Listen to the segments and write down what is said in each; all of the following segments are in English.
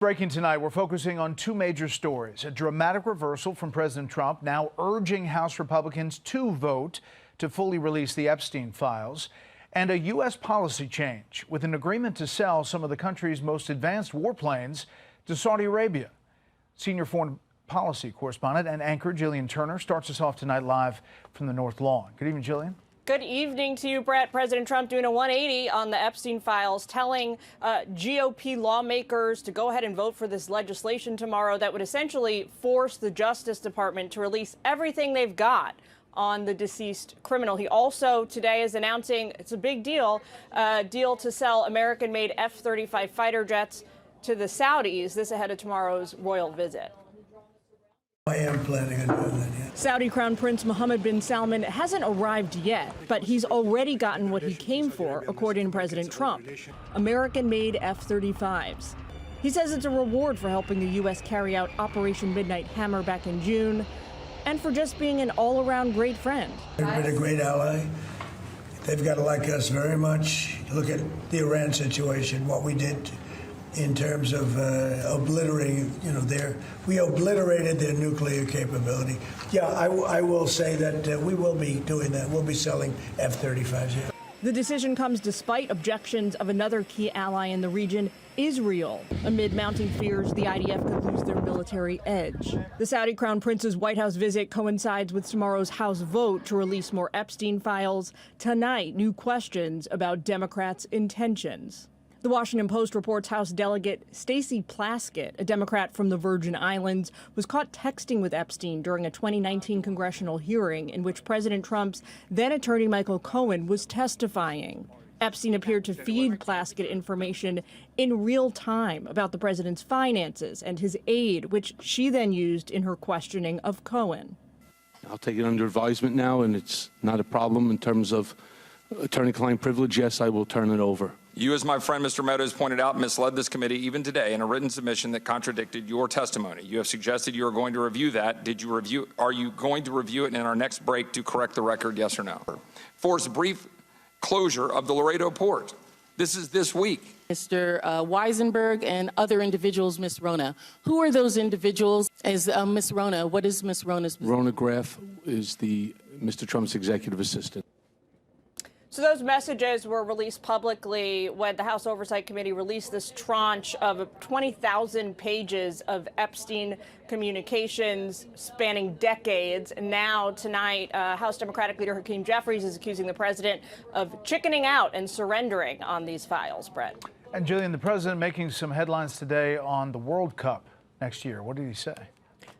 Breaking tonight, we're focusing on two major stories. A dramatic reversal from President Trump, now urging House Republicans to vote to fully release the Epstein files, and a U.S. policy change with an agreement to sell some of the country's most advanced warplanes to Saudi Arabia. Senior foreign policy correspondent and anchor Jillian Turner starts us off tonight live from the North Lawn. Good evening, Jillian. Good evening to you, Brett. President Trump doing a 180 on the Epstein files, telling GOP lawmakers to go ahead and vote for this legislation tomorrow that would essentially force the Justice Department to release everything they've got on the deceased criminal. He also today is announcing, it's a big deal, deal to sell American-made F-35 fighter jets to the Saudis, this ahead of tomorrow's royal visit. I am planning on doing that, yeah. Saudi Crown Prince Mohammed bin Salman hasn't arrived yet, but he's already gotten what he came for, according to President Trump, American-made F-35s. He says it's a reward for helping the U.S. carry out Operation Midnight Hammer back in June, and for just being an all-around great friend. They've been a great ally. They've got to like us very much. Look at the Iran situation, what we did in terms of obliterating, we obliterated their nuclear capability. Yeah, I will say that we will be doing that. We'll be selling F-35s. Yeah. The decision comes despite objections of another key ally in the region, Israel, amid mounting fears the IDF could lose their military edge. The Saudi Crown Prince's White House visit coincides with tomorrow's House vote to release more Epstein files. Tonight, new questions about Democrats' intentions. The Washington Post reports House Delegate Stacey Plaskett, a Democrat from the Virgin Islands, was caught texting with Epstein during a 2019 congressional hearing in which President Trump's then attorney Michael Cohen was testifying. Epstein appeared to feed Plaskett information in real time about the president's finances and his aid, which she then used in her questioning of Cohen. I'll take it under advisement now, and it's not a problem in terms of attorney-client privilege. Yes, I will turn it over. You, as my friend Mr. Meadows pointed out, misled this committee even today in a written submission that contradicted your testimony. You have suggested you are going to review that. Are you going to review it in our next break to correct the record, yes or no? Force brief closure of the Laredo port. This is this week. Mr. Weisenberg and other individuals, Ms. Rona. Who are those individuals? As Ms. Rona, what is Ms. Rona's position? Rona Graff is Mr. Trump's executive assistant. So those messages were released publicly when the House Oversight Committee released this tranche of 20,000 pages of Epstein communications spanning decades. And now tonight, House Democratic leader Hakeem Jeffries is accusing the president of chickening out and surrendering on these files, Brett. And Jillian, the president making some headlines today on the World Cup next year. What did he say?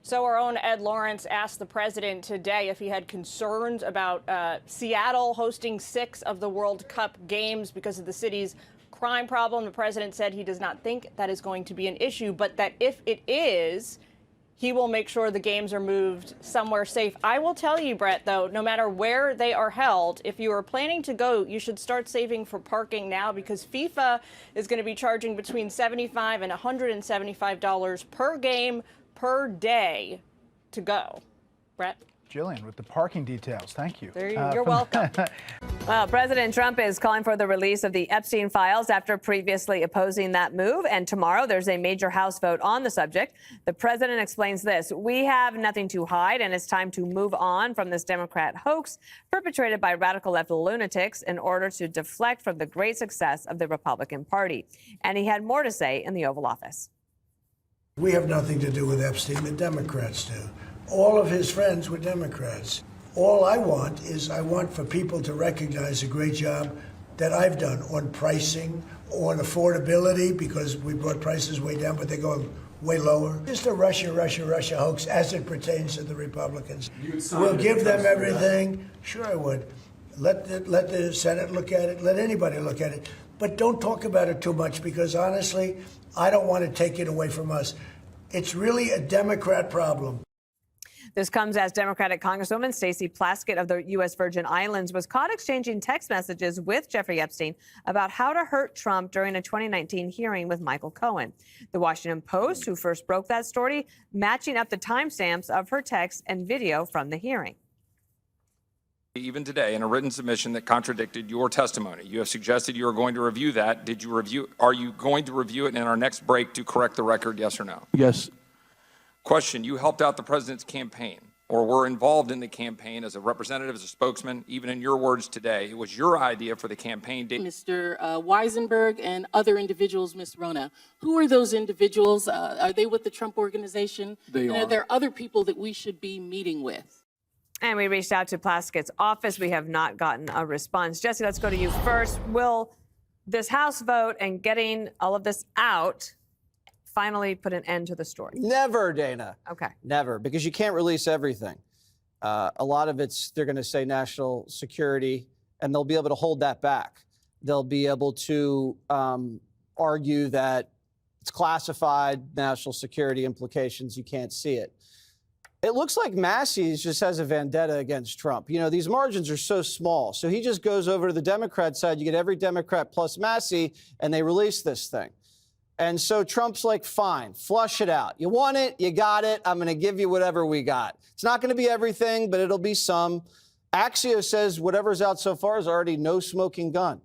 So our own Ed Lawrence asked the president today if he had concerns about Seattle hosting 6 of the World Cup games because of the city's crime problem. The president said he does not think that is going to be an issue, but that if it is, he will make sure the games are moved somewhere safe. I will tell you, Brett, though, no matter where they are held, if you are planning to go, you should start saving for parking now, because FIFA is going to be charging between $75 and $175 per game per day to go. Brett? Jillian with the parking details. Thank you. You're welcome. Well, President Trump is calling for the release of the Epstein files after previously opposing that move. And tomorrow there's a major House vote on the subject. The president explains this: "We have nothing to hide, and it's time to move on from this Democrat hoax perpetrated by radical left lunatics in order to deflect from the great success of the Republican Party." And he had more to say in the Oval Office. We have nothing to do with Epstein. The Democrats do. All of his friends were Democrats. All I want for people to recognize the great job that I've done on pricing, on affordability, because we brought prices way down, but they're going way lower. Just a Russia hoax as it pertains to the Republicans. We'll give them everything. Sure I would. Let the Senate look at it. Let anybody look at it. But don't talk about it too much, because honestly, I don't want to take it away from us. It's really a Democrat problem. This comes as Democratic Congresswoman Stacey Plaskett of the U.S. Virgin Islands was caught exchanging text messages with Jeffrey Epstein about how to hurt Trump during a 2019 hearing with Michael Cohen. The Washington Post, who first broke that story, matching up the timestamps of her text and video from the hearing. Even today, in a written submission that contradicted your testimony. You have suggested you are going to review that. Are you going to review it in our next break to correct the record, yes or no? Yes. Question, you helped out the president's campaign or were involved in the campaign as a representative, as a spokesman, even in your words today. It was your idea for the campaign. Mr. Weisenberg and other individuals, Ms. Rona. Who are those individuals? Are they with the Trump organization? They and are. Are there other people that we should be meeting with? And we reached out to Plaskett's office. We have not gotten a response. Jesse, let's go to you first. Will this House vote and getting all of this out finally put an end to the story? Never, Dana. Okay. Never, because you can't release everything. A lot of it's, they're going to say national security, and they'll be able to hold that back. They'll be able to argue that it's classified, national security implications, you can't see it. It looks like Massey just has a vendetta against Trump. You know, these margins are so small. So he just goes over to the Democrat side. You get every Democrat plus Massey, and they release this thing. And so Trump's like, fine, flush it out. You want it, you got it. I'm going to give you whatever we got. It's not going to be everything, but it'll be some. Axios says whatever's out so far is already no smoking gun.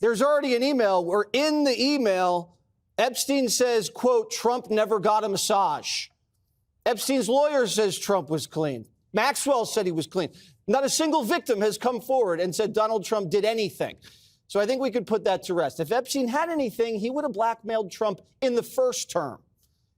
There's already an email where in the email, Epstein says, quote, Trump never got a massage. Epstein's lawyer says Trump was clean. Maxwell said he was clean. Not a single victim has come forward and said Donald Trump did anything. So I think we could put that to rest. If Epstein had anything, he would have blackmailed Trump in the first term.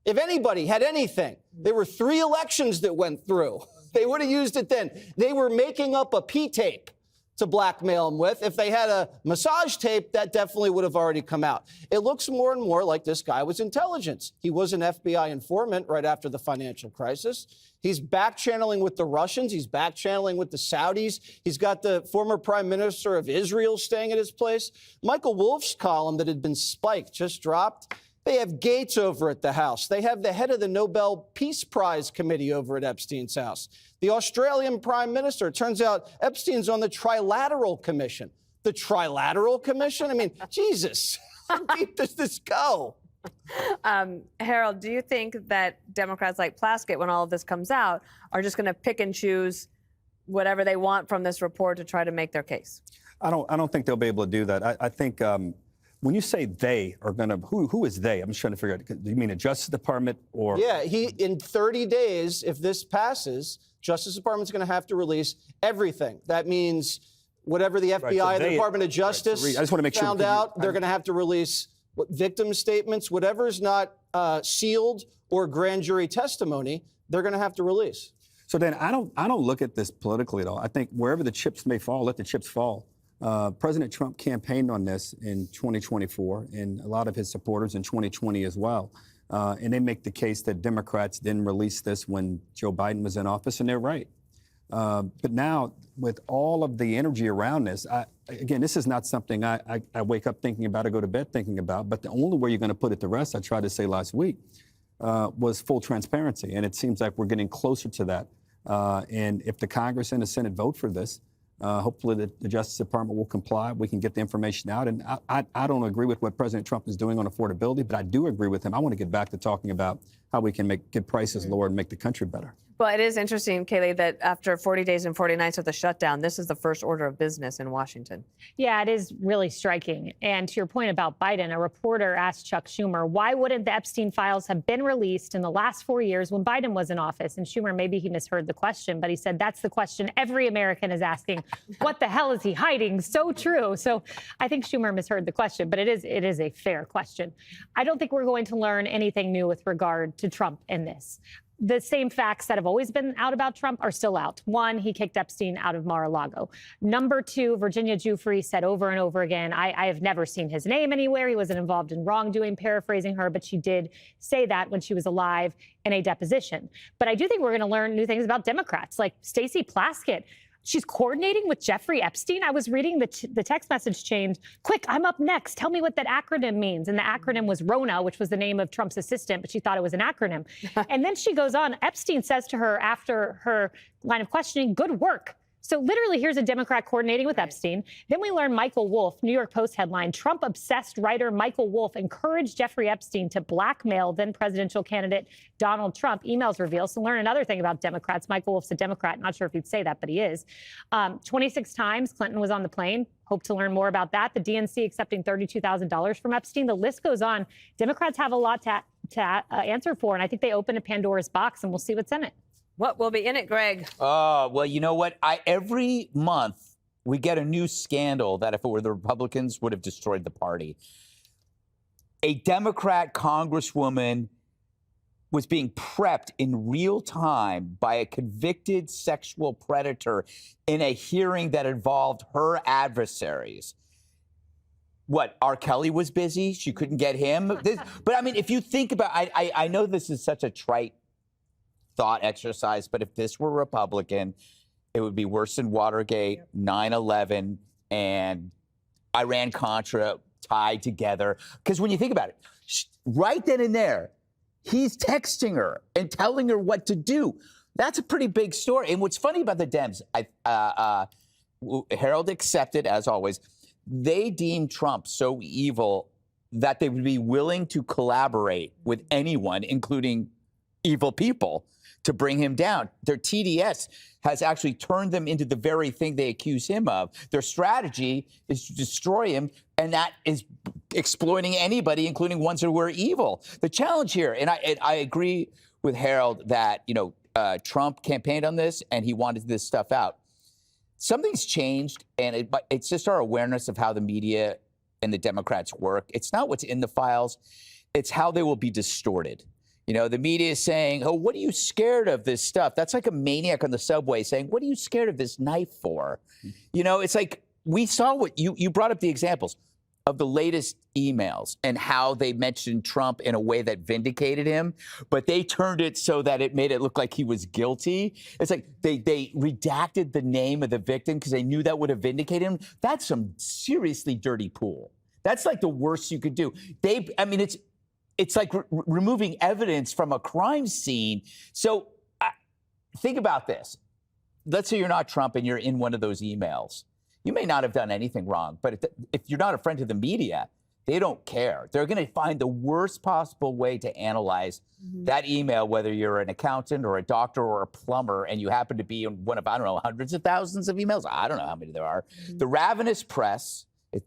If anybody had anything, there were 3 elections that went through. They would have used it then. They were making up a P-tape to blackmail him with. If they had a massage tape, that definitely would have already come out. It looks more and more like this guy was intelligence. He was an FBI informant right after the financial crisis. He's back-channeling with the Russians. He's back-channeling with the Saudis. He's got the former prime minister of Israel staying at his place. Michael Wolff's column that had been spiked just dropped. They have Gates over at the House. They have the head of the Nobel Peace Prize Committee over at Epstein's house. The Australian Prime Minister. It turns out Epstein's on the Trilateral Commission. The Trilateral Commission? I mean, Jesus, how deep does this go? Harold, do you think that Democrats like Plaskett, when all of this comes out, are just going to pick and choose whatever they want from this report to try to make their case? I don't think they'll be able to do that. I think when you say they are going to, who is they? I'm just trying to figure out. Do you mean the Justice Department or? Yeah, in 30 days, if this passes, Justice Department's going to have to release everything. That means whatever the FBI, the Department of Justice I just want to make found out, they're going to have to release victim statements, whatever is not sealed or grand jury testimony, they're going to have to release. So then I don't look at this politically at all. I think wherever the chips may fall, let the chips fall. President Trump campaigned on this in 2024 and a lot of his supporters in 2020 as well. And they make the case that Democrats didn't release this when Joe Biden was in office, and they're right. But now, with all of the energy around this, again, this is not something I wake up thinking about or go to bed thinking about, but the only way you're going to put it to rest, I tried to say last week, was full transparency. And it seems like we're getting closer to that. And if the Congress and the Senate vote for this, hopefully the Justice Department will comply. We can get the information out. And I don't agree with what President Trump is doing on affordability, but I do agree with him. I want to get back to talking about how we can get prices lower and make the country better. Well, it is interesting, Kayleigh, that after 40 days and 40 nights of the shutdown, this is the first order of business in Washington. Yeah, it is really striking. And to your point about Biden, a reporter asked Chuck Schumer, why wouldn't the Epstein files have been released in the last 4 years when Biden was in office? And Schumer, maybe he misheard the question, but he said that's the question every American is asking. What the hell is he hiding? So true. So I think Schumer misheard the question, but it is a fair question. I don't think we're going to learn anything new with regard to Trump in this. The same facts that have always been out about Trump are still out. 1, he kicked Epstein out of Mar-a-Lago. Number 2, Virginia Giuffre said over and over again, I have never seen his name anywhere. He wasn't involved in wrongdoing, paraphrasing her, but she did say that when she was alive in a deposition. But I do think we're going to learn new things about Democrats, like Stacey Plaskett. She's coordinating with Jeffrey Epstein. I was reading the text message chain. Quick, I'm up next. Tell me what that acronym means. And the acronym was Rona, which was the name of Trump's assistant, but she thought it was an acronym. And then she goes on. Epstein says to her after her line of questioning, good work. So literally, here's a Democrat coordinating with Epstein. Then we learn Michael Wolff, New York Post headline, Trump-obsessed writer Michael Wolff encouraged Jeffrey Epstein to blackmail then presidential candidate Donald Trump. Emails reveal. So learn another thing about Democrats. Michael Wolff's a Democrat. Not sure if he'd say that, but he is. 26 times Clinton was on the plane. Hope to learn more about that. The DNC accepting $32,000 from Epstein. The list goes on. Democrats have a lot to answer for, and I think they open a Pandora's box, and we'll see what's in it. What will be in it, Greg? Well, you know what? Every month we get a new scandal that if it were the Republicans would have destroyed the party. A Democrat congresswoman was being prepped in real time by a convicted sexual predator in a hearing that involved her adversaries. What, R. Kelly was busy? She couldn't get him? But I mean, if you think about, I know this is such a trite thought exercise, but if this were Republican, it would be worse than Watergate, 9/11, and Iran-Contra tied together. Because when you think about it, right then and there, he's texting her and telling her what to do. That's a pretty big story. And what's funny about the Dems, Harold accepted, as always, they deemed Trump so evil that they would be willing to collaborate with anyone, including evil people, to bring him down. Their TDS has actually turned them into the very thing they accuse him of. Their strategy is to destroy him, and that is exploiting anybody, including ones who are evil. The challenge here, and I agree with Harold that, Trump campaigned on this and he wanted this stuff out. Something's changed, and it's just our awareness of how the media and the Democrats work. It's not what's in the files, it's how they will be distorted. The media is saying, oh, what are you scared of this stuff? That's like a maniac on the subway saying, what are you scared of this knife for? It's like we saw what you brought up the examples of the latest emails and how they mentioned Trump in a way that vindicated him, but they turned it so that it made it look like he was guilty. It's like they redacted the name of the victim because they knew that would have vindicated him. That's some seriously dirty pool. That's like the worst you could do. It's like removing evidence from a crime scene. So think about this. Let's say you're not Trump and you're in one of those emails. You may not have done anything wrong, but if you're not a friend to the media, they don't care. They're going to find the worst possible way to analyze that email, whether you're an accountant or a doctor or a plumber, and you happen to be in one of, hundreds of thousands of emails. I don't know how many there are. The ravenous press,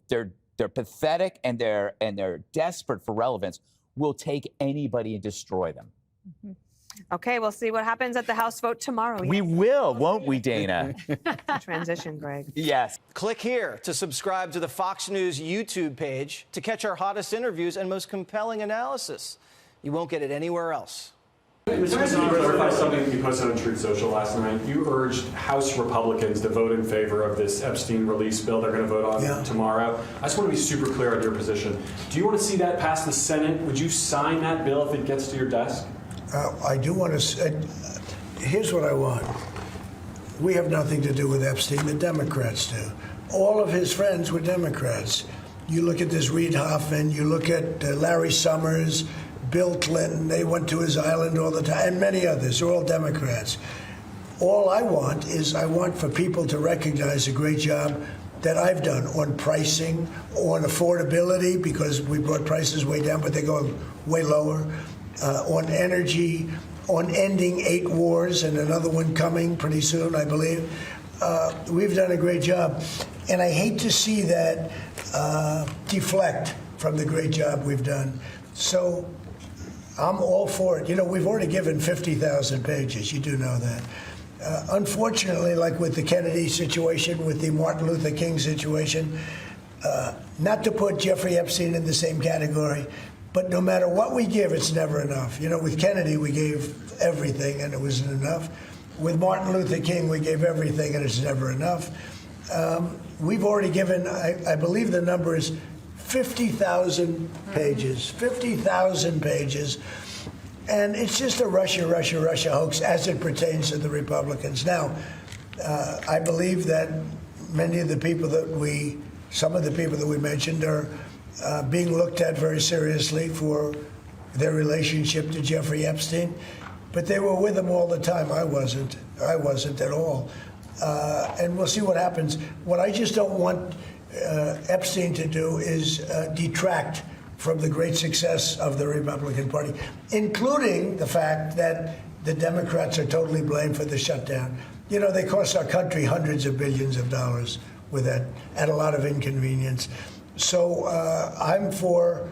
they're pathetic and they're desperate for relevance, will take anybody and destroy them. Okay, we'll see what happens at the House vote tomorrow. We will, won't we, Dana? Transition, Greg. Yes. Click here to subscribe to the Fox News YouTube page to catch our hottest interviews and most compelling analysis. You won't get it anywhere else. Mr. President, to clarify something that you posted on Truth Social last night. You urged House Republicans to vote in favor of this Epstein release bill they're going to vote on tomorrow. I just want to be super clear on your position. Do you want to see that pass the Senate? Would you sign that bill if it gets to your desk? I do want to. Here's what I want. We have nothing to do with Epstein. The Democrats do. All of his friends were Democrats. You look at this Reid Hoffman. You look at Larry Summers, Bill Clinton. They went to his island all the time, and many others. They're all Democrats. All I want for people to recognize a great job that I've done on pricing, on affordability, because we brought prices way down, but they go way lower. On energy, on ending 8 wars, and another one coming pretty soon, I believe. We've done a great job. And I hate to see that deflect from the great job we've done. So I'm all for it. We've already given 50,000 pages. You do know that. Unfortunately, like with the Kennedy situation, with the Martin Luther King situation, not to put Jeffrey Epstein in the same category, but no matter what we give, it's never enough. With Kennedy, we gave everything, and it wasn't enough. With Martin Luther King, we gave everything, and it's never enough. We've already given, I believe the number is 50,000 pages. 50,000 pages. And it's just a Russia hoax as it pertains to the Republicans. Now, I believe that some of the people that we mentioned are being looked at very seriously for their relationship to Jeffrey Epstein, but they were with him all the time. I wasn't at all. and we'll see what happens. What I just don't want Epstein to do is detract from the great success of the Republican Party, including the fact that the Democrats are totally blamed for the shutdown. You know, they cost our country hundreds of billions of dollars with that, at a lot of inconvenience. So I'm for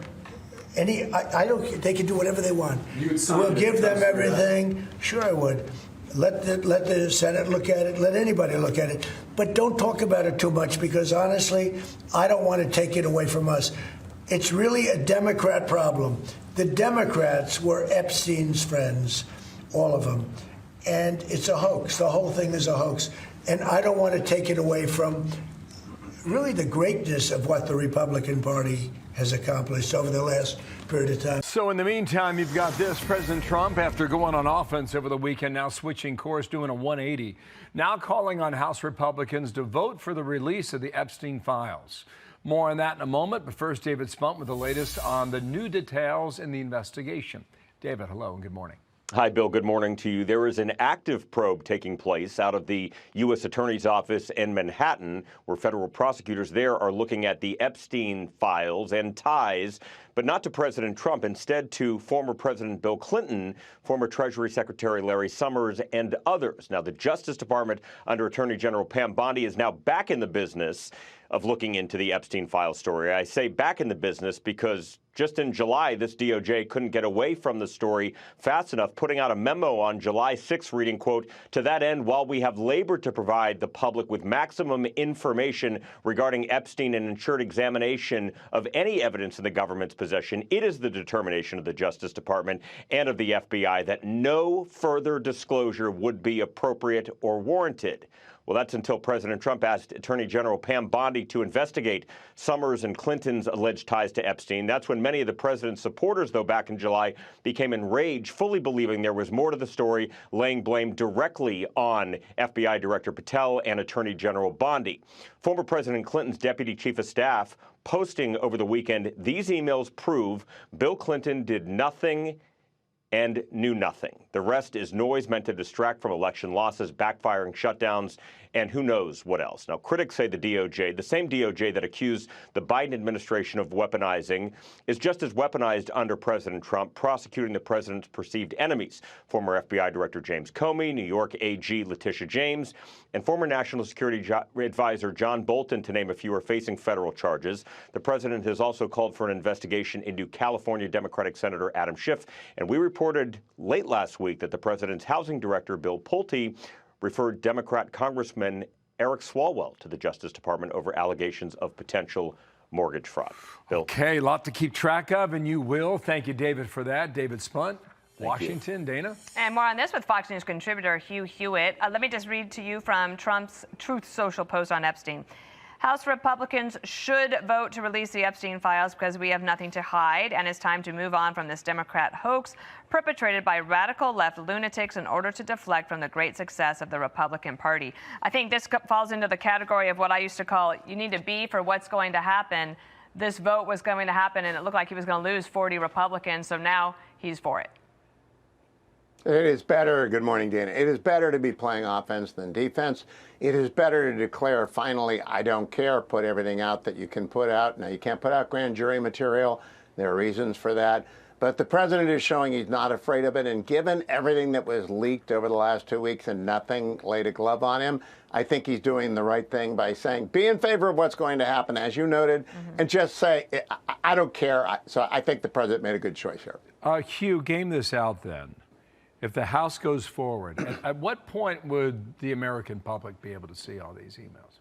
any. I don't. They can do whatever they want. We'll give them everything. Sure, I would. Let the Senate look at it. Let anybody look at it. But don't talk about it too much, because honestly, I don't want to take it away from us. It's really a Democrat problem. The Democrats were Epstein's friends, all of them. And it's a hoax. The whole thing is a hoax. And I don't want to take it away from really the greatness of what the Republican Party has accomplished over the last period of time. So in the meantime, you've got this. President Trump, after going on offense over the weekend, now switching course, doing a 180, now calling on House Republicans to vote for the release of the Epstein files. More on that in a moment, but first, David Spunt with the latest on the new details in the investigation. David, hello and good morning. Hi, Bill. Good morning to you. There is an active probe taking place out of the U.S. Attorney's Office in Manhattan, where federal prosecutors there are looking at the Epstein files and ties, but not to President Trump, instead to former President Bill Clinton, former Treasury Secretary Larry Summers, and others. Now, the Justice Department, under Attorney General Pam Bondi, is now back in the business of looking into the Epstein file story. I say back in the business because just in July, this DOJ couldn't get away from the story fast enough, putting out a memo on July 6th reading, quote, "To that end, while we have labored to provide the public with maximum information regarding Epstein and ensured examination of any evidence in the government's possession, it is the determination of the Justice Department and of the FBI that no further disclosure would be appropriate or warranted." Well, that's until President Trump asked Attorney General Pam Bondi to investigate Summers and Clinton's alleged ties to Epstein. That's when many of the president's supporters, though, back in July, became enraged, fully believing there was more to the story, laying blame directly on FBI Director Patel and Attorney General Bondi. Former President Clinton's deputy chief of staff posting over the weekend, these emails prove Bill Clinton did nothing and knew nothing. The rest is noise meant to distract from election losses, backfiring shutdowns, and who knows what else. Now, critics say the DOJ, the same DOJ that accused the Biden administration of weaponizing, is just as weaponized under President Trump, prosecuting the president's perceived enemies. Former FBI Director James Comey, New York AG Letitia James, and former National Security Advisor John Bolton, to name a few, are facing federal charges. The president has also called for an investigation into California Democratic Senator Adam Schiff, and we reported late last week that the president's housing director, Bill Pulte, referred Democrat Congressman Eric Swalwell to the Justice Department over allegations of potential mortgage fraud. Bill. Okay, a lot to keep track of, and you will. Thank you, David, for that. David Spunt, Washington. Dana? And more on this with Fox News contributor Hugh Hewitt. Let me just read to you from Trump's Truth Social post on Epstein. House Republicans should vote to release the Epstein files because we have nothing to hide, and it's time to move on from this Democrat hoax perpetrated by radical left lunatics in order to deflect from the great success of the Republican Party. I think this falls into the category of what I used to call you need to be for what's going to happen. This vote was going to happen, and it looked like he was going to lose 40 Republicans, so now he's for it. It is better, good morning, Dana. It is better to be playing offense than defense. It is better to declare, finally, I don't care, put everything out that you can put out. Now, you can't put out grand jury material. There are reasons for that. But the president is showing he's not afraid of it. And given everything that was leaked over the last 2 weeks and nothing laid a glove on him, I think he's doing the right thing by saying, be in favor of what's going to happen, as you noted, and just say, I don't care. So I think the president made a good choice here. Hugh, game this out then. If the House goes forward, at what point would the American public be able to see all these emails?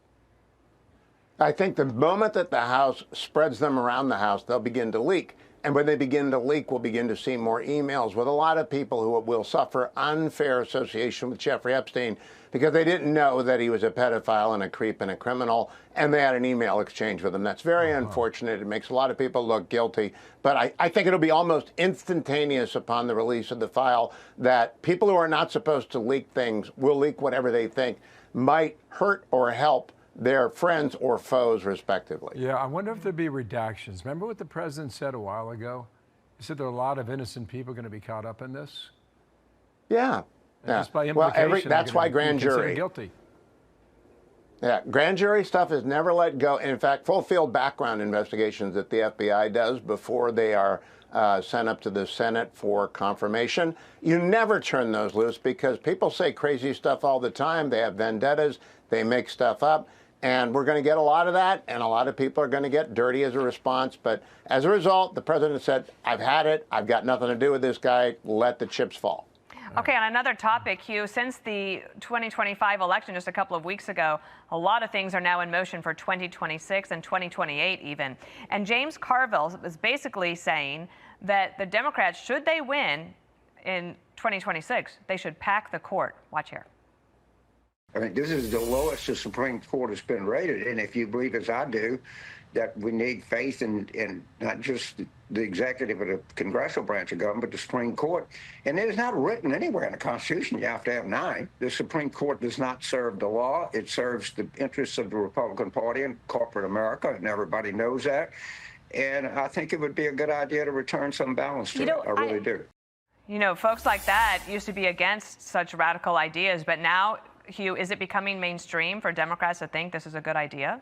I think the moment that the House spreads them around the House, they'll begin to leak. And when they begin to leak, we'll begin to see more emails with a lot of people who will suffer unfair association with Jeffrey Epstein because they didn't know that he was a pedophile and a creep and a criminal, and they had an email exchange with him. That's very unfortunate. It makes a lot of people look guilty. But I think it'll be almost instantaneous upon the release of the file that people who are not supposed to leak things will leak whatever they think might hurt or help their friends or foes, respectively. Yeah, I wonder if there'd be redactions. Remember what the president said a while ago? He said there are a lot of innocent people going to be caught up in this. Yeah. And just by implication, that's why grand jury. Guilty. Yeah, grand jury stuff is never let go. In fact, full field background investigations that the FBI does before they are sent up to the Senate for confirmation, you never turn those loose because people say crazy stuff all the time. They have vendettas. They make stuff up. And we're going to get a lot of that, and a lot of people are going to get dirty as a response. But as a result, the president said, I've had it. I've got nothing to do with this guy. Let the chips fall. Okay, on another topic, Hugh, since the 2025 election just a couple of weeks ago, a lot of things are now in motion for 2026 and 2028 even. And James Carville is basically saying that the Democrats, should they win in 2026, they should pack the court. Watch here. I mean, this is the lowest the Supreme Court has been rated. And if you believe, as I do, that we need faith in not just the executive or the congressional branch of government, but the Supreme Court. And it is not written anywhere in the Constitution you have to have 9. The Supreme Court does not serve the law. It serves the interests of the Republican Party and corporate America, and everybody knows that. And I think it would be a good idea to return some balance to it. I really do. You know, folks like that used to be against such radical ideas, but now, Hugh, is it becoming mainstream for Democrats to think this is a good idea?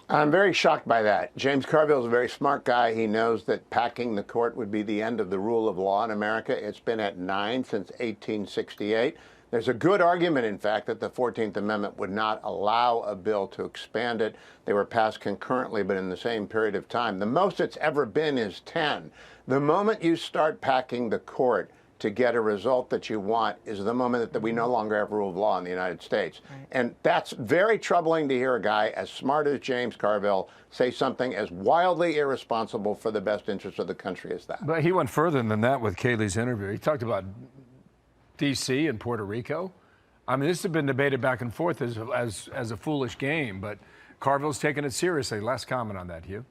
I'm very shocked by that. James Carville is a very smart guy. He knows that packing the court would be the end of the rule of law in America. It's been at 9 since 1868. There's a good argument, in fact, that the 14th Amendment would not allow a bill to expand it. They were passed concurrently, but in the same period of time. The most it's ever been is 10. The moment you start packing the court to get a result that you want is the moment that we no longer have rule of law in the United States. Right. And that's very troubling to hear a guy as smart as James Carville say something as wildly irresponsible for the best interest of the country as that. But he went further than that with Kayleigh's interview. He talked about D.C. and Puerto Rico. I mean, this has been debated back and forth as a foolish game, but Carville's taking it seriously. Last comment on that, Hugh.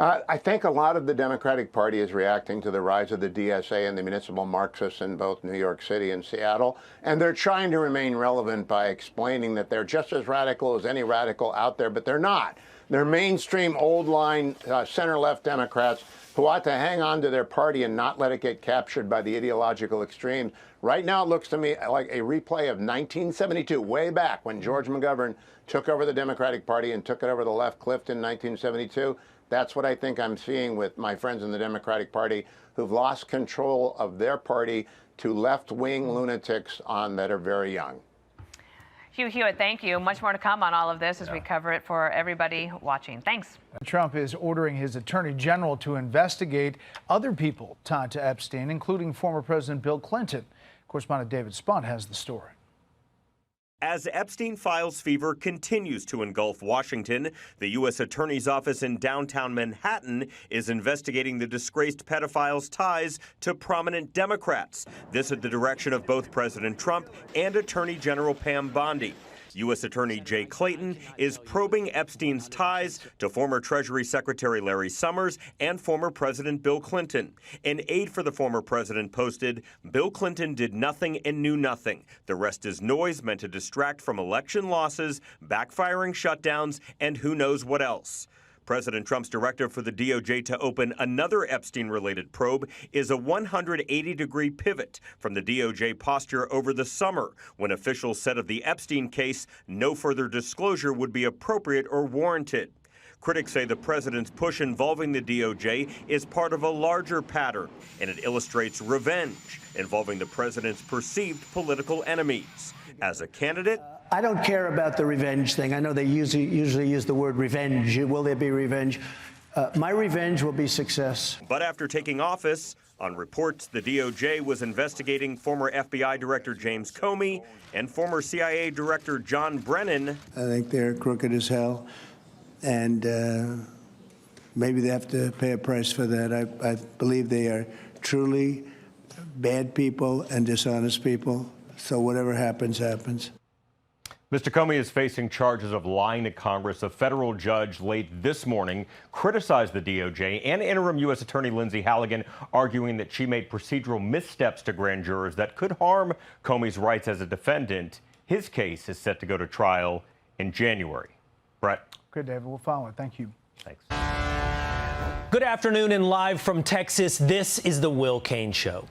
I think a lot of the Democratic Party is reacting to the rise of the DSA and the municipal Marxists in both New York City and Seattle, and they're trying to remain relevant by explaining that they're just as radical as any radical out there, but they're not. They're mainstream, old-line, center-left Democrats who ought to hang on to their party and not let it get captured by the ideological extremes. Right now, it looks to me like a replay of 1972, way back when George McGovern took over the Democratic Party and took it over the left cliff in 1972. That's what I think I'm seeing with my friends in the Democratic Party who've lost control of their party to left-wing lunatics that are very young. Hugh Hewitt, thank you. Much more to come on all of this as we cover it for everybody watching. Thanks. Trump is ordering his attorney general to investigate other people tied to Epstein, including former President Bill Clinton. Correspondent David Spunt has the story. As Epstein files fever continues to engulf Washington, the U.S. Attorney's Office in downtown Manhattan is investigating the disgraced pedophile's ties to prominent Democrats. This at the direction of both President Trump and Attorney General Pam Bondi. U.S. Attorney Jay Clayton is probing Epstein's ties to former Treasury Secretary Larry Summers and former President Bill Clinton. An aide for the former president posted, "Bill Clinton did nothing and knew nothing. The rest is noise meant to distract from election losses, backfiring shutdowns, and who knows what else." President Trump's directive for the DOJ to open another Epstein-related probe is a 180-degree pivot from the DOJ posture over the summer, when officials said of the Epstein case no further disclosure would be appropriate or warranted. Critics say the president's push involving the DOJ is part of a larger pattern, and it illustrates revenge involving the president's perceived political enemies. As a candidate, I don't care about the revenge thing. I know they usually use the word revenge. Will there be revenge? My revenge will be success. But after taking office, on reports the DOJ was investigating former FBI Director James Comey and former CIA Director John Brennan. I think they're crooked as hell, and maybe they have to pay a price for that. I believe they are truly bad people and dishonest people. So whatever happens, happens. Mr. Comey is facing charges of lying to Congress. A federal judge late this morning criticized the DOJ and interim U.S. Attorney Lindsay Halligan, arguing that she made procedural missteps to grand jurors that could harm Comey's rights as a defendant. His case is set to go to trial in January. Brett. Okay, David, we'll follow it. Thank you. Thanks. Good afternoon and live from Texas, this is the Will Cain Show.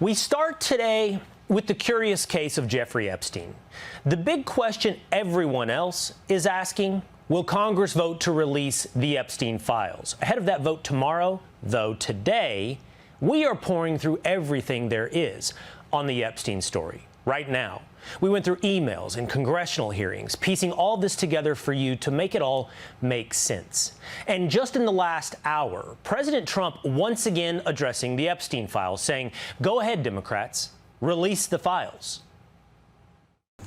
We start today with the curious case of Jeffrey Epstein. The big question everyone else is asking, will Congress vote to release the Epstein files? Ahead of that vote tomorrow, though, today, we are pouring through everything there is on the Epstein story right now. We went through emails and congressional hearings, piecing all this together for you to make it all make sense. And just in the last hour, President Trump once again addressing the Epstein files, saying, go ahead, Democrats, release the files.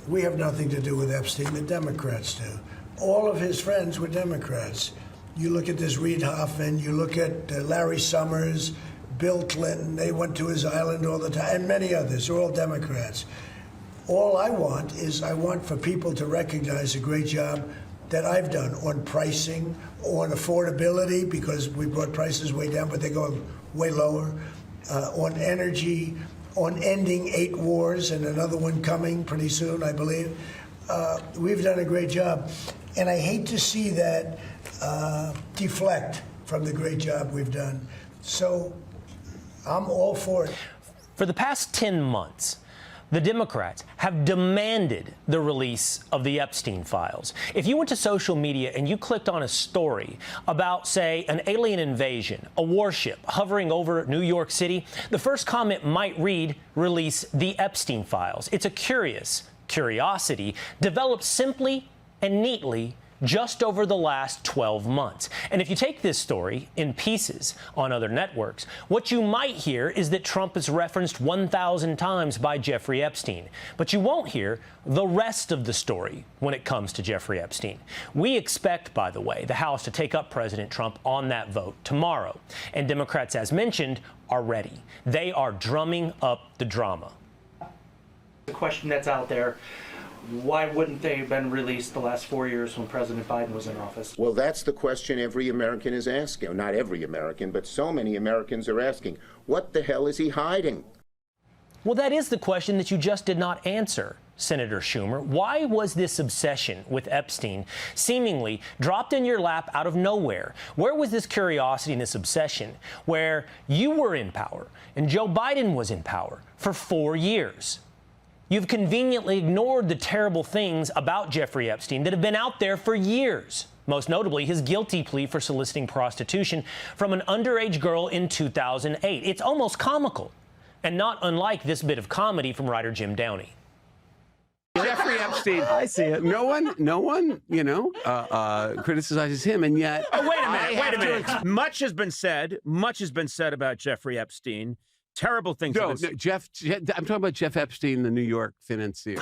We have nothing to do with Epstein. The Democrats do. All of his friends were Democrats. You look at this Reid Hoffman, you look at Larry Summers, Bill Clinton, they went to his island all the time, and many others. They're all Democrats. All I want is I want for people to recognize a great job that I've done on pricing, on affordability, because we brought prices way down, but they're going way lower, on energy, on ending 8 wars and another one coming pretty soon, I believe. We've done a great job. And I hate to see that deflect from the great job we've done. So I'm all for it. For the past 10 months, the Democrats have demanded the release of the Epstein files. If you went to social media and you clicked on a story about, say, an alien invasion, a warship hovering over New York City, the first comment might read, release the Epstein files. It's a curiosity developed simply and neatly just over the last 12 months. And if you take this story in pieces on other networks, what you might hear is that Trump is referenced 1,000 times by Jeffrey Epstein. But you won't hear the rest of the story when it comes to Jeffrey Epstein. We expect, by the way, the House to take up President Trump on that vote tomorrow. And Democrats, as mentioned, are ready. They are drumming up the drama. The question that's out there, why wouldn't they have been released the last 4 years when President Biden was in office? Well, that's the question every American is asking. Not every American, but so many Americans are asking. What the hell is he hiding? Well, that is the question that you just did not answer, Senator Schumer. Why was this obsession with Epstein seemingly dropped in your lap out of nowhere? Where was this curiosity and this obsession where you were in power and Joe Biden was in power for 4 years? You've conveniently ignored the terrible things about Jeffrey Epstein that have been out there for years. Most notably, his guilty plea for soliciting prostitution from an underage girl in 2008. It's almost comical, and not unlike this bit of comedy from writer Jim Downey. Jeffrey Epstein. I see it. No one, criticizes him, and yet. Oh, wait a minute. Much has been said about Jeffrey Epstein. Terrible things. No, Jeff. I'm talking about Jeff Epstein, the New York financier.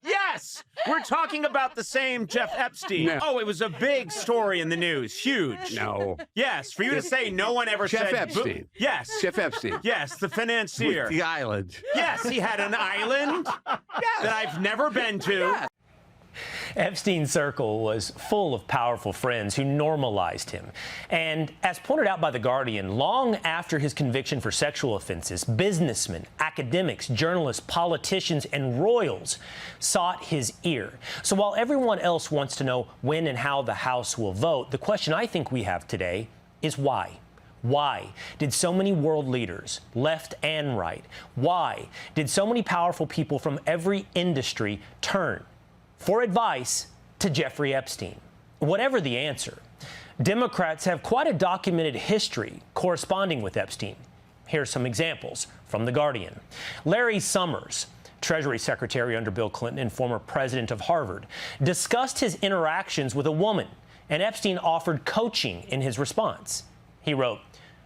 Yes, we're talking about the same Jeff Epstein. No. Oh, it was a big story in the news. Huge. No. Yes, for you to say no one ever Jeff said. Epstein. Yes. Jeff Epstein. Yes, the financier. With the island. Yes, he had an island that I've never been to. Yes. Epstein's circle was full of powerful friends who normalized him. And as pointed out by The Guardian, long after his conviction for sexual offenses, businessmen, academics, journalists, politicians, and royals sought his ear. So while everyone else wants to know when and how the House will vote, the question I think we have today is why? Why did so many world leaders, left and right, why did so many powerful people from every industry turn for advice to Jeffrey Epstein? Whatever the answer, Democrats have quite a documented history corresponding with Epstein. Here's some examples from The Guardian. Larry Summers, Treasury Secretary under Bill Clinton and former president of Harvard, discussed his interactions with a woman, and Epstein offered coaching in his response. He wrote,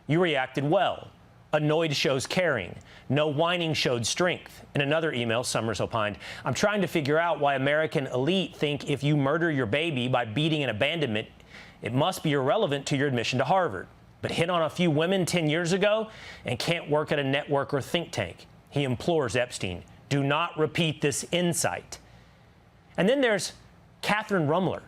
"You reacted well. Annoyed shows caring. No whining showed strength." In another email, Summers opined, "I'm trying to figure out why American elite think if you murder your baby by beating an abandonment, it must be irrelevant to your admission to Harvard. But hit on a few women 10 years ago and can't work at a network or think tank." He implores Epstein, do not repeat this insight. And then there's Catherine Rumler,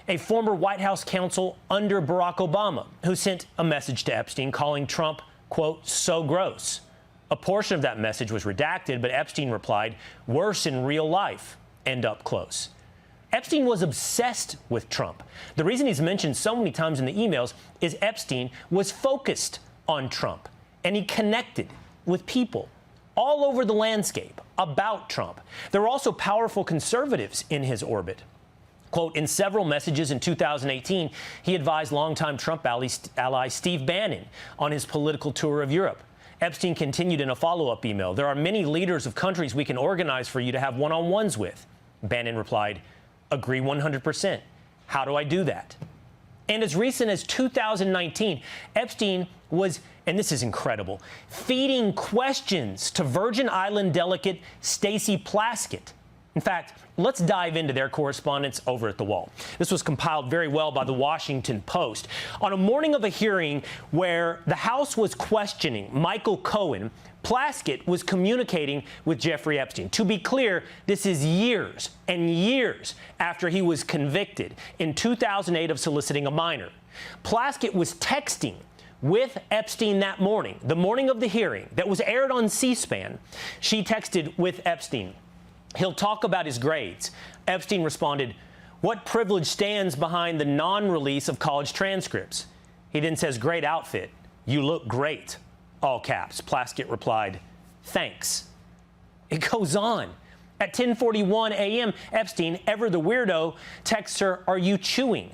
a former White House counsel under Barack Obama, who sent a message to Epstein calling Trump, quote, "so gross." A portion of that message was redacted, but Epstein replied, "worse in real life," end up close. Epstein was obsessed with Trump. The reason he's mentioned so many times in the emails is Epstein was focused on Trump, and he connected with people all over the landscape about Trump. There were also powerful conservatives in his orbit. Quote, in several messages in 2018, he advised longtime Trump ally Steve Bannon on his political tour of Europe. Epstein continued in a follow-up email, there are many leaders of countries we can organize for you to have one-on-ones with. Bannon replied, agree 100%. How do I do that? And as recent as 2019, Epstein was, and this is incredible, feeding questions to Virgin Island delegate Stacey Plaskett. In fact, let's dive into their correspondence over at The Wall. This was compiled very well by the Washington Post. On a morning of a hearing where the House was questioning Michael Cohen, Plaskett was communicating with Jeffrey Epstein. To be clear, this is years and years after he was convicted in 2008 of soliciting a minor. Plaskett was texting with Epstein that morning, the morning of the hearing that was aired on C-SPAN. She texted with Epstein, he'll talk about his grades. Epstein responded, what privilege stands behind the non-release of college transcripts? He then says, great outfit. You look great. All caps. Plaskett replied, thanks. It goes on. At 10:41 a.m., Epstein, ever the weirdo, texts her, are you chewing?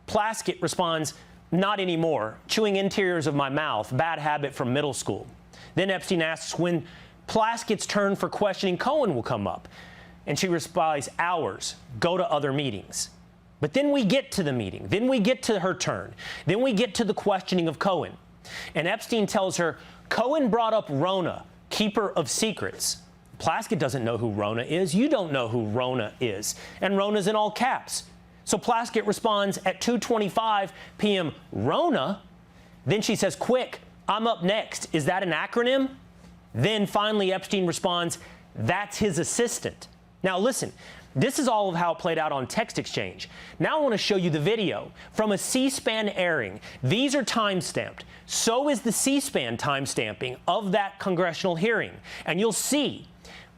Plaskett responds, not anymore. Chewing interiors of my mouth, bad habit from middle school. Then Epstein asks when Plaskett's turn for questioning Cohen will come up. And she replies, hours, go to other meetings. But then we get to the meeting. Then we get to her turn. Then we get to the questioning of Cohen. And Epstein tells her, Cohen brought up Rona, keeper of secrets. Plaskett doesn't know who Rona is. You don't know who Rona is. And Rona's in all caps. So Plaskett responds at 2:25 p.m., Rona? Then she says, quick, I'm up next. Is that an acronym? Then finally Epstein responds, that's his assistant. Now listen, this is all of how it played out on text exchange. Now I want to show you the video from a C-SPAN airing. These are time-stamped. So is the C-SPAN time-stamping of that congressional hearing. And you'll see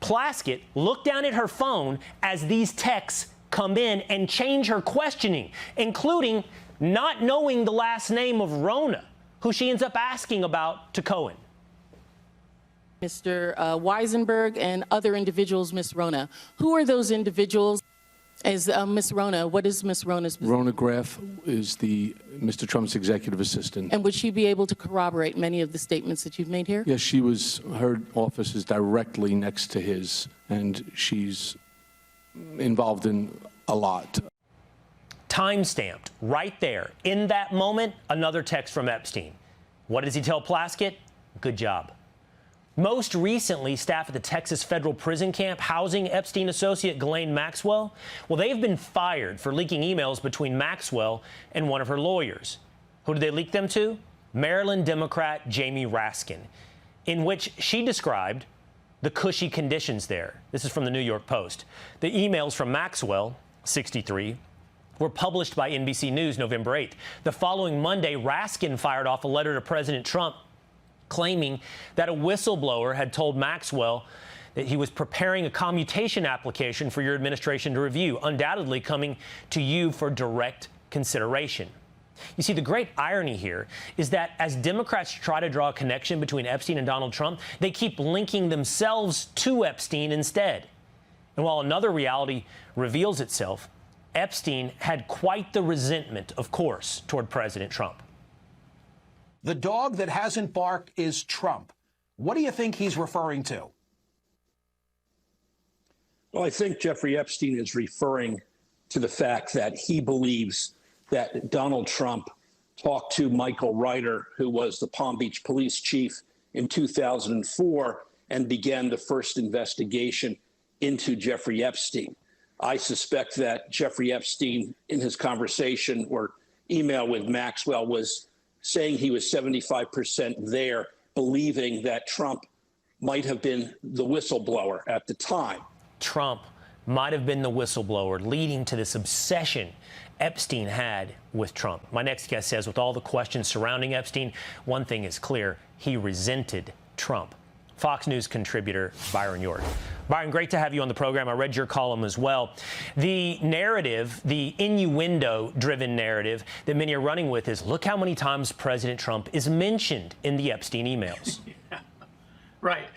Plaskett look down at her phone as these texts come in and change her questioning, including not knowing the last name of Rona, who she ends up asking about to Cohen. Mr. Weisenberg and other individuals, Ms. Rona. Who are those individuals? As Ms. Rona, what is Ms. Rona's position? Rona Graff is Mr. Trump's executive assistant. And would she be able to corroborate many of the statements that you've made here? Yes, her office is directly next to his, and she's involved in a lot. Time-stamped right there. In that moment, another text from Epstein. What does he tell Plaskett? Good job. Most recently, staff at the Texas federal prison camp housing Epstein associate Ghislaine Maxwell, well, they've been fired for leaking emails between Maxwell and one of her lawyers. Who did they leak them to? Maryland Democrat Jamie Raskin, in which she described the cushy conditions there. This is from the New York Post. The emails from Maxwell, 63, were published by NBC News November 8th. The following Monday, Raskin fired off a letter to President Trump claiming that a whistleblower had told Maxwell that he was preparing a commutation application for your administration to review, undoubtedly coming to you for direct consideration. You see, the great irony here is that as Democrats try to draw a connection between Epstein and Donald Trump, they keep linking themselves to Epstein instead. And while another reality reveals itself, Epstein had quite the resentment, of course, toward President Trump. The dog that hasn't barked is Trump. What do you think he's referring to? Well, I think Jeffrey Epstein is referring to the fact that he believes that Donald Trump talked to Michael Ryder, who was the Palm Beach police chief in 2004, and began the first investigation into Jeffrey Epstein. I suspect that Jeffrey Epstein, in his conversation or email with Maxwell, was saying he was 75% there, believing that Trump might have been the whistleblower at the time. Trump might have been the whistleblower, leading to this obsession Epstein had with Trump. My next guest says with all the questions surrounding Epstein, one thing is clear, he resented Trump. Fox News contributor Byron York. Byron, great to have you on the program. I read your column as well. The narrative, the innuendo-driven narrative that many are running with is, look how many times President Trump is mentioned in the Epstein emails. Right.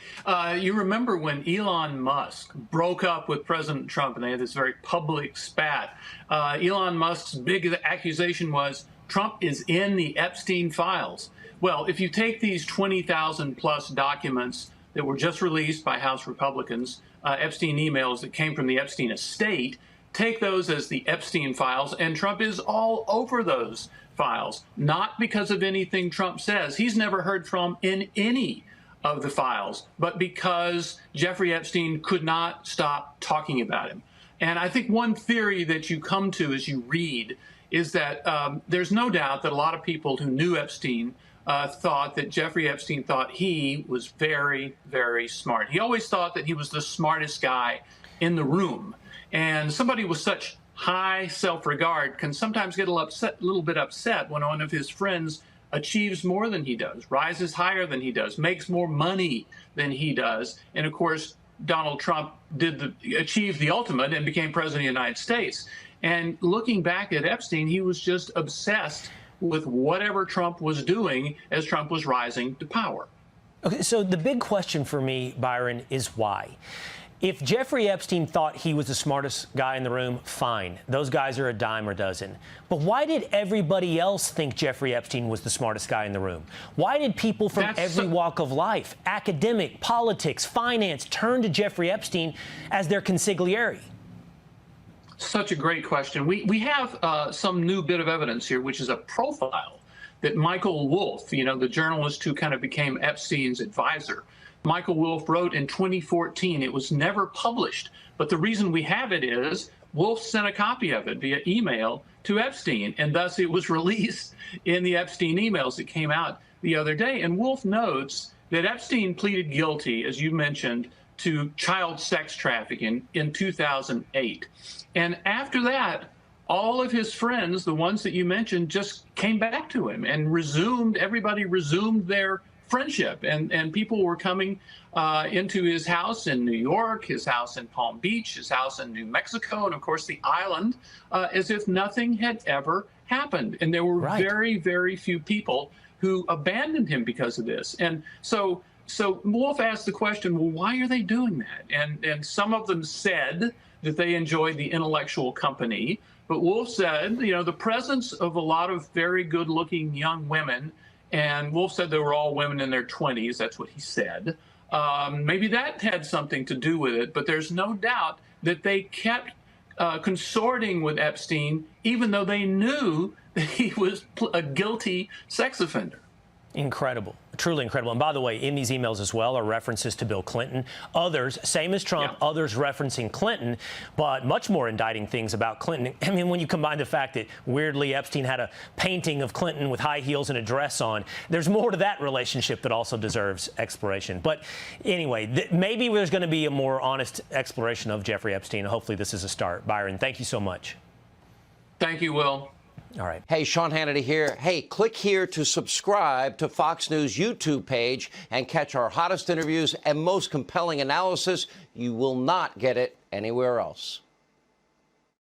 You remember when Elon Musk broke up with President Trump and they had this very public spat. Elon Musk's big accusation was Trump is in the Epstein files. Well, if you take these 20,000 plus documents that were just released by House Republicans, Epstein emails that came from the Epstein estate, take those as the Epstein files, and Trump is all over those files, not because of anything Trump says. He's never heard from in any of the files, but because Jeffrey Epstein could not stop talking about him. And I think one theory that you come to as you read is that there's no doubt that a lot of people who knew Epstein thought that Jeffrey Epstein thought he was very, very smart. He always thought that he was the smartest guy in the room. And somebody with such high self-regard can sometimes get a little bit upset when one of his friends achieves more than he does, rises higher than he does, makes more money than he does. And of course, Donald Trump achieved the ultimate and became president of the United States. And looking back at Epstein, he was just obsessed with whatever Trump was doing as Trump was rising to power. Okay, so the big question for me, Byron, is why? If Jeffrey Epstein thought he was the smartest guy in the room, fine. Those guys are a dime a dozen. But why did everybody else think Jeffrey Epstein was the smartest guy in the room? Why did people from every walk of life, academic, politics, finance, turn to Jeffrey Epstein as their consigliere? Such a great question. We have some new bit of evidence here, which is a profile that Michael Wolff, the journalist who kind of became Epstein's advisor, Michael Wolff wrote in 2014. It was never published, but the reason we have it is Wolff sent a copy of it via email to Epstein, and thus it was released in the Epstein emails that came out the other day. And Wolff notes that Epstein pleaded guilty, as you mentioned, to child sex trafficking in 2008. And after that, all of his friends, the ones that you mentioned, just came back to him and everybody resumed their friendship, and people were coming into his house in New York, his house in Palm Beach, his house in New Mexico, and of course the island, as if nothing had ever happened. And there were very, very few people who abandoned him because of this. And so Wolff asked the question, well, why are they doing that? And some of them said that they enjoyed the intellectual company, but Wolff said, the presence of a lot of very good-looking young women. And Wolff said they were all women in their 20s. That's what he said. Maybe that had something to do with it, but there's no doubt that they kept consorting with Epstein, even though they knew that he was a guilty sex offender. Incredible. Truly incredible. And by the way, in these emails as well are references to Bill Clinton. Others, same as Trump, others referencing Clinton, but much more indicting things about Clinton. I mean, when you combine the fact that weirdly Epstein had a painting of Clinton with high heels and a dress on, there's more to that relationship that also deserves exploration. But anyway, maybe there's going to be a more honest exploration of Jeffrey Epstein. Hopefully this is a start. Byron, thank you so much. Thank you, Will. All right. Hey, Sean Hannity here. Hey, click here to subscribe to Fox News YouTube page and catch our hottest interviews and most compelling analysis. You will not get it anywhere else.